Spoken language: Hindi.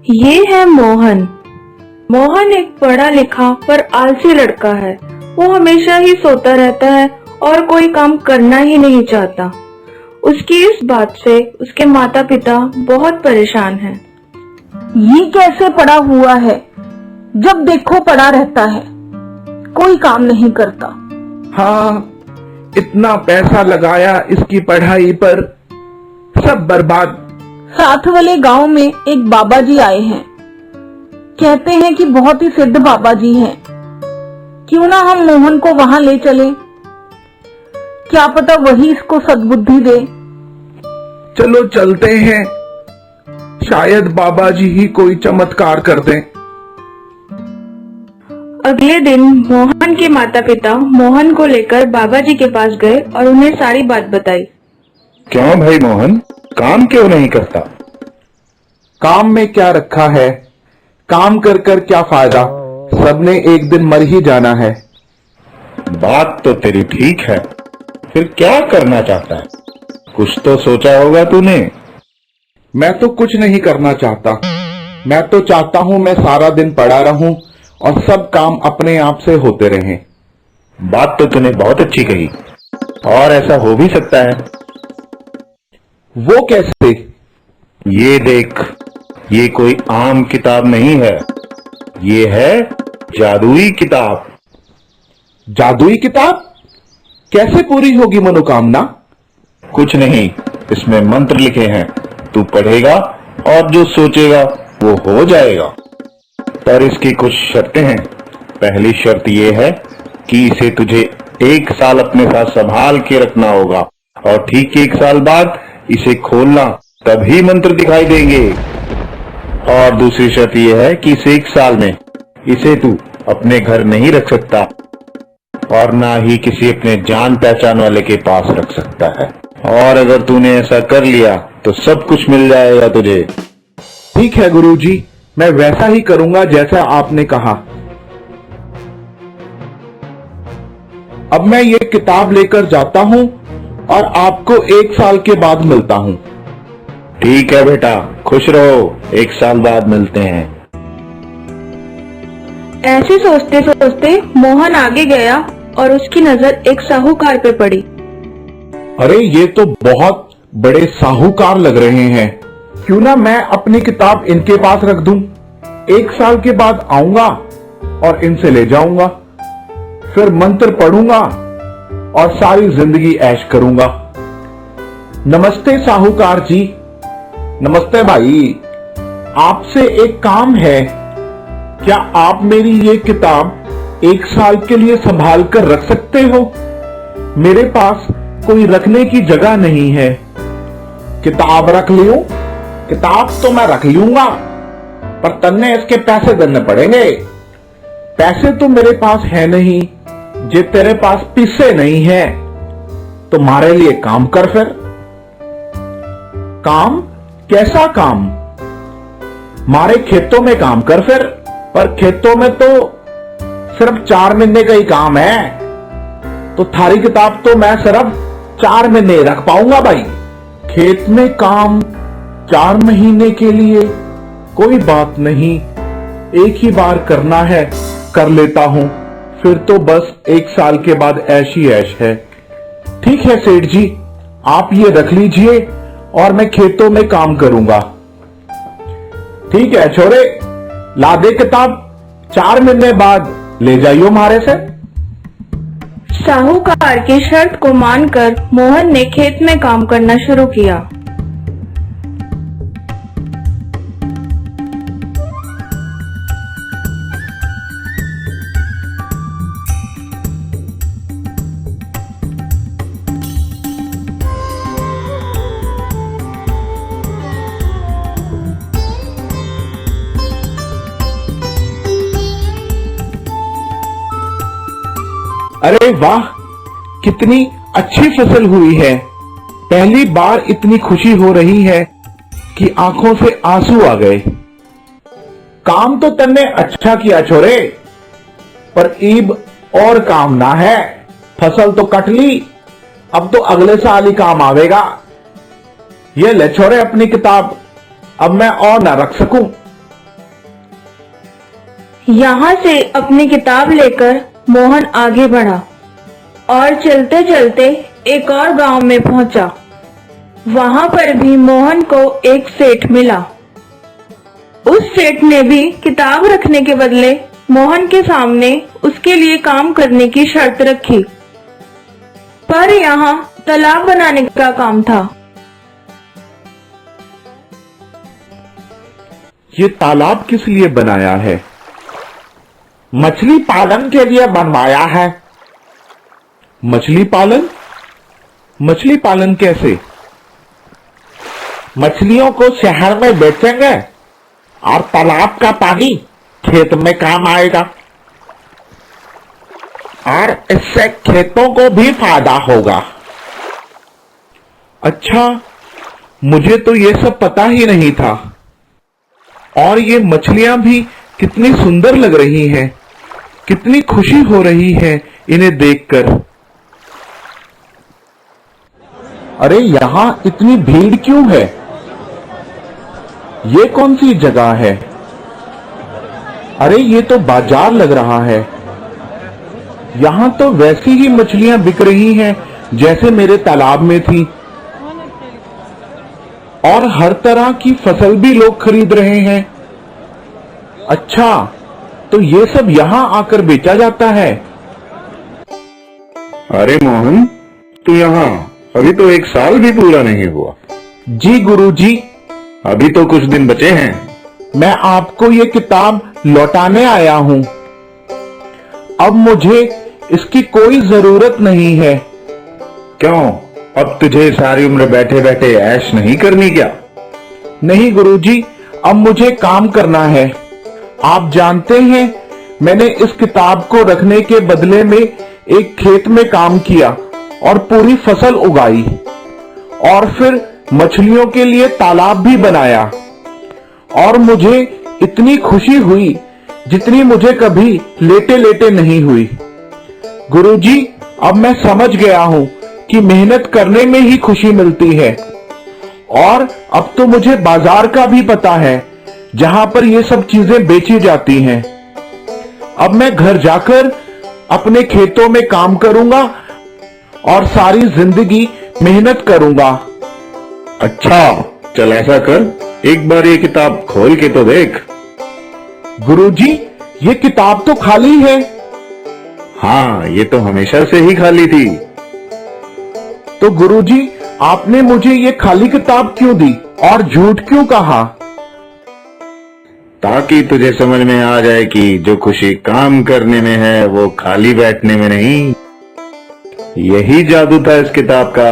ये है मोहन। मोहन एक पढ़ा लिखा पर आलसी लड़का है। वो हमेशा ही सोता रहता है और कोई काम करना ही नहीं चाहता। उसकी इस बात से उसके माता पिता बहुत परेशान हैं। ये कैसे पड़ा हुआ है? जब देखो पड़ा रहता है, कोई काम नहीं करता। हाँ, इतना पैसा लगाया इसकी पढ़ाई पर, सब बर्बाद। साथ वाले गांव में एक बाबा जी आए हैं। कहते हैं कि बहुत ही सिद्ध बाबा जी हैं। क्यों ना हम मोहन को वहां ले चले? क्या पता वही इसको सद्बुद्धि दे। चलो चलते हैं, शायद बाबा जी ही कोई चमत्कार कर दें। अगले दिन मोहन के माता पिता मोहन को लेकर बाबा जी के पास गए और उन्हें सारी बात बताई। क्यों भाई मोहन, काम क्यों नहीं करता? काम में क्या रखा है? काम कर कर क्या फायदा? सबने एक दिन मर ही जाना है। बात तो तेरी ठीक है, फिर क्या करना चाहता है? कुछ तो सोचा होगा तूने। मैं तो कुछ नहीं करना चाहता। मैं तो चाहता हूँ मैं सारा दिन पड़ा रहूं और सब काम अपने आप से होते रहें। बात तो तूने बहुत अच्छी कही, और ऐसा हो भी सकता है। वो कैसे? ये देख, ये कोई आम किताब नहीं है, ये है जादुई किताब। जादुई किताब? कैसे पूरी होगी मनोकामना? कुछ नहीं, इसमें मंत्र लिखे हैं। तू पढ़ेगा और जो सोचेगा वो हो जाएगा। पर इसकी कुछ शर्तें हैं। पहली शर्त यह है कि इसे तुझे 1 साल अपने साथ संभाल के रखना होगा, और ठीक 1 साल बाद इसे खोलना, तभी मंत्र दिखाई देंगे। और दूसरी शर्त यह है कि इस 1 साल में इसे तू अपने घर नहीं रख सकता, और ना ही किसी अपने जान पहचान वाले के पास रख सकता है। और अगर तूने ऐसा कर लिया तो सब कुछ मिल जाएगा तुझे। ठीक है गुरुजी, मैं वैसा ही करूंगा जैसा आपने कहा। अब मैं ये किताब लेकर जाता हूँ और आपको 1 साल के बाद मिलता हूँ। ठीक है बेटा, खुश रहो, 1 साल बाद मिलते हैं। ऐसे सोचते सोचते मोहन आगे गया और उसकी नजर एक साहूकार पे पड़ी। अरे ये तो बहुत बड़े साहूकार लग रहे हैं। क्यों ना मैं अपनी किताब इनके पास रख दूं। 1 साल के बाद आऊंगा और इनसे ले जाऊंगा, फिर मंत्र पढ़ूंगा और सारी जिंदगी ऐश करूंगा। नमस्ते साहूकार जी। नमस्ते भाई, आपसे एक काम है। क्या आप मेरी ये किताब 1 साल के लिए संभाल कर रख सकते हो? मेरे पास कोई रखने की जगह नहीं है। किताब रख लियो? किताब तो मैं रख लूंगा, पर तन्ने इसके पैसे देने पड़ेंगे। पैसे तो मेरे पास है नहीं। जे तेरे पास पैसे नहीं है तो मारे लिए काम कर फिर। काम? कैसा काम? मारे खेतों में काम कर फिर। पर खेतों में तो सिर्फ 4 महीने का ही काम है, तो थारी किताब तो मैं सिर्फ 4 महीने रख पाऊंगा भाई। खेत में काम 4 महीने के लिए? कोई बात नहीं, एक ही बार करना है, कर लेता हूं। फिर तो बस 1 साल के बाद ऐश ही ऐश है। ठीक है सेठ जी, आप ये रख लीजिए और मैं खेतों में काम करूंगा। ठीक है छोरे, ला दे किताब, 4 महीने बाद ले जाइयो मारे से। साहूकार की शर्त को मानकर मोहन ने खेत में काम करना शुरू किया। अरे वाह, कितनी अच्छी फसल हुई है। पहली बार इतनी खुशी हो रही है कि आंखों से आंसू आ गए। काम तो तन्ने अच्छा किया छोरे, पर ईब और काम ना है। फसल तो कट ली, अब तो अगले साल ही काम आवेगा। ये ले छोरे अपनी किताब, अब मैं और ना रख सकूं। यहाँ से अपनी किताब लेकर मोहन आगे बढ़ा और चलते चलते एक और गांव में पहुंचा। वहां पर भी मोहन को एक सेठ मिला। उस सेठ ने भी किताब रखने के बदले मोहन के सामने उसके लिए काम करने की शर्त रखी, पर यहाँ तालाब बनाने का काम था। ये तालाब किस लिए बनाया है? मछली पालन के लिए बनवाया है। मछली पालन? मछली पालन कैसे? मछलियों को शहर में बेचेंगे और तालाब का पानी खेत में काम आएगा और इससे खेतों को भी फायदा होगा। अच्छा, मुझे तो ये सब पता ही नहीं था। और ये मछलियां भी कितनी सुंदर लग रही हैं, कितनी खुशी हो रही है इन्हें देखकर। अरे यहां इतनी भीड़ क्यों है? ये कौन सी जगह है? अरे ये तो बाजार लग रहा है। यहां तो वैसी ही मछलियां बिक रही हैं जैसे मेरे तालाब में थी, और हर तरह की फसल भी लोग खरीद रहे हैं। अच्छा, तो ये सब यहां आकर बेचा जाता है। अरे मोहन, तू यहाँ अभी तो 1 साल भी पूरा नहीं हुआ। जी गुरुजी, अभी तो कुछ दिन बचे हैं। मैं आपको ये किताब लौटाने आया हूं। अब मुझे इसकी कोई जरूरत नहीं है। क्यों? अब तुझे सारी उम्र बैठे बैठे ऐश नहीं करनी क्या? नहीं गुरुजी, अब मुझे काम करना है। आप जानते हैं, मैंने इस किताब को रखने के बदले में एक खेत में काम किया और पूरी फसल उगाई, और फिर मछलियों के लिए तालाब भी बनाया, और मुझे इतनी खुशी हुई जितनी मुझे कभी लेटे लेटे नहीं हुई। गुरुजी, अब मैं समझ गया हूं कि मेहनत करने में ही खुशी मिलती है, और अब तो मुझे बाजार का भी पता है जहां पर ये सब चीजें बेची जाती हैं। अब मैं घर जाकर अपने खेतों में काम करूंगा और सारी जिंदगी मेहनत करूंगा। अच्छा, चल ऐसा कर, एक बार ये किताब खोल के तो देख। गुरुजी, ये किताब तो खाली है। हाँ, ये तो हमेशा से ही खाली थी। तो गुरुजी, आपने मुझे ये खाली किताब क्यों दी और झूठ क्यों कहा? ताकि तुझे समझ में आ जाए कि जो खुशी काम करने में है वो खाली बैठने में नहीं। यही जादू था इस किताब का।